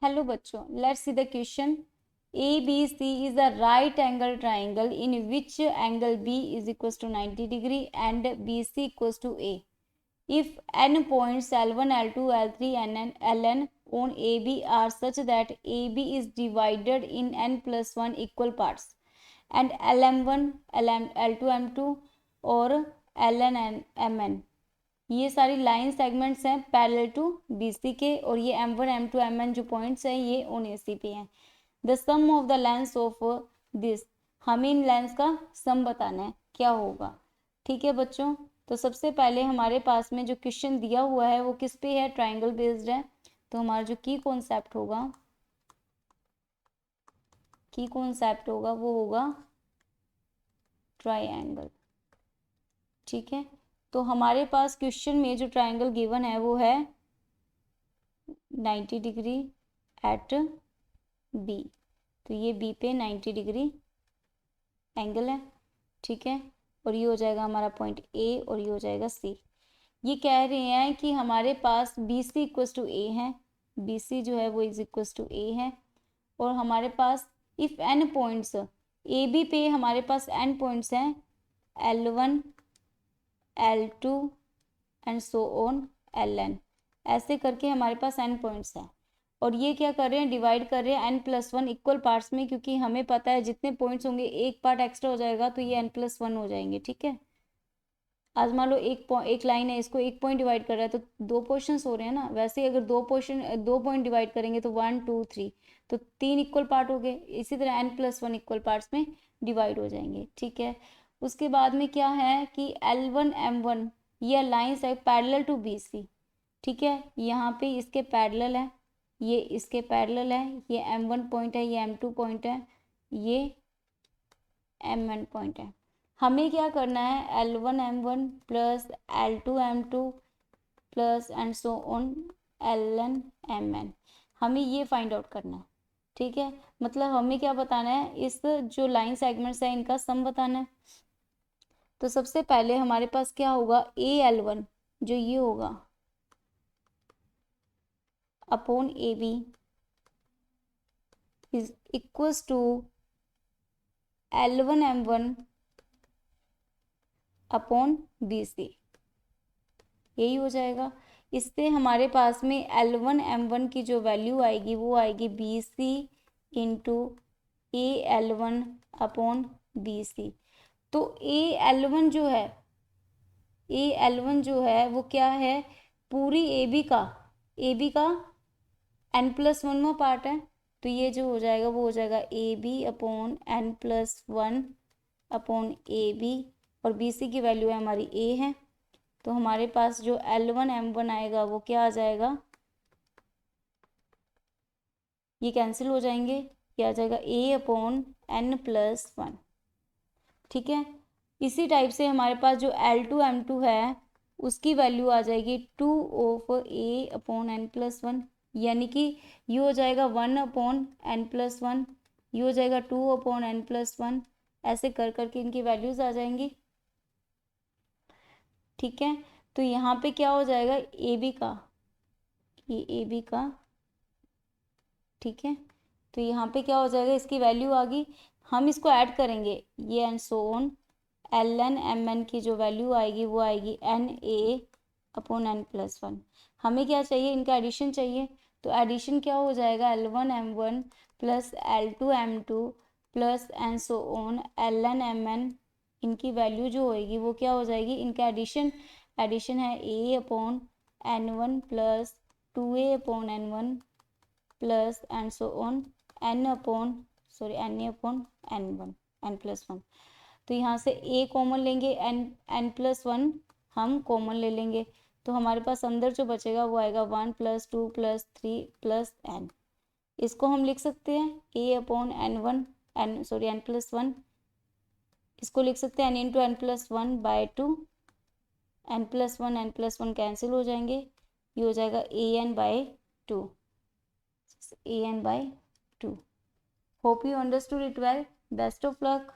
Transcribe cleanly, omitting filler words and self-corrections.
Hello बच्चों, let's see the question. ABC is a right angle triangle in which angle B is equals to 90 degree and BC equals to A. If n points L1, L2, L3 and Ln on AB are such that AB is divided in n plus 1 equal parts and LM1, L2, M2 और Ln Mn, ये सारी line segments हैं parallel to BC के, और ये M1, M2, Mn जो points हैं ये ऑन AC पे हैं। The sum of the lens of this, हमें इन लेंस का सम बताना है क्या होगा। ठीक है बच्चों, तो सबसे पहले हमारे पास में जो क्वेश्चन दिया हुआ है वो किस पे है, ट्राइंगल बेस्ड है। तो हमारा जो की कॉन्सेप्ट होगा वो होगा ट्राइंगल। ठीक है, तो हमारे पास क्वेश्चन में जो ट्राइंगल गिवन है वो है 90 डिग्री एट बी, तो ये बी पे 90 डिग्री एंगल है। ठीक है, और ये हो जाएगा हमारा पॉइंट ए और ये हो जाएगा सी। ये कह रहे हैं कि हमारे पास बी सी इक्वल्स टू ए है, बी सी जो है वो इज इक्वल्स टू ए है, और हमारे पास if n points A B पे हमारे पास एन पॉइंट्स हैं L1, L2 and so on Ln, ऐसे करके हमारे पास n पॉइंट्स हैं। और ये क्या कर रहे हैं, डिवाइड कर रहे हैं n+1 इक्वल पार्ट्स में, क्योंकि हमें पता है जितने पॉइंट्स होंगे एक पार्ट एक्स्ट्रा हो जाएगा तो ये n+1 हो जाएंगे। ठीक है, आज मान लो एक लाइन है, इसको एक पॉइंट डिवाइड कर रहा है तो दो पोर्शंस हो रहे हैं ना। वैसे ही अगर दो पॉइंट डिवाइड करेंगे तो 1, 2, 3, तो 3 इक्वल पार्ट हो गए। इसी तरह n+1 इक्वल पार्ट्स में डिवाइड हो जाएंगे। ठीक है, उसके बाद में क्या है कि L1, M1 ये लाइन्स है पैरेलल टू BC। ठीक है, यहाँ पे इसके पैरेलल है, ये इसके पैरेलल है, ये M1 पॉइंट है, ये M2 पॉइंट है, ये Mn पॉइंट है। हमें क्या करना है, L1 M1 plus L2 M2 plus and so on Ln Mn, हमें ये फाइंड आउट करना है। ठीक है, मतलब हमें क्या बताना है, इस जो लाइन सेगमेंट्स है इनका सम बताना है। तो सबसे पहले हमारे पास क्या होगा, AL1 जो ये होगा upon AB is equals to L1 M1 upon BC, यही हो जाएगा। इससे हमारे पास में L1 M1 की जो वैल्यू आएगी वो आएगी BC into AL1 upon BC। तो AL1 जो है वो क्या है, पूरी AB का n+1वां पार्ट है। तो ये जो हो जाएगा वो हो जाएगा AB upon n+1 upon AB, और BC की वैल्यू है हमारी A है। तो हमारे पास जो L1 M1 आएगा वो क्या आ जाएगा, ये कैंसिल हो जाएंगे, ये आ जाएगा A अपॉन n+1। ठीक है, इसी टाइप से हमारे पास जो L2 M2 है उसकी वैल्यू आ जाएगी 2 ऑफ A अपॉन n+1, यानी कि ये हो जाएगा 1 अपॉन n+1, ये हो जाएगा 2 अपॉन n+1, ऐसे कर करके इनकी वैल्यूज आ जाएंगी। ठीक है, तो यहाँ पे क्या हो जाएगा, AB का, ये AB का। ठीक है, तो यहाँ पे क्या हो जाएगा, इसकी वैल्यू आ गई, हम इसको ऐड करेंगे ये and so on Ln Mn की जो वैल्यू आएगी वो आएगी Na अपॉन n+1। हमें क्या चाहिए, इनका एडिशन चाहिए। तो एडिशन क्या हो जाएगा, L1 M1 plus L2 M2 plus and so on Ln Mn, इनकी वैल्यू जो होएगी वो क्या हो जाएगी, इनका एडिशन है A upon N1 plus 2A upon N1 plus and so on Na upon N1 n+1। तो यहाँ से A कॉमन लेंगे, n+1 हम कॉमन ले लेंगे, तो हमारे पास अंदर जो बचेगा वो आएगा 1 + 2 + 3 + n। इसको हम लिख सकते हैं A अपॉन n+1, इसको लिख सकते हैं n into n+1/2, n+1 cancel हो जाएंगे, ये हो जाएगा an/2, an/2। Hope you understood it well, best of luck.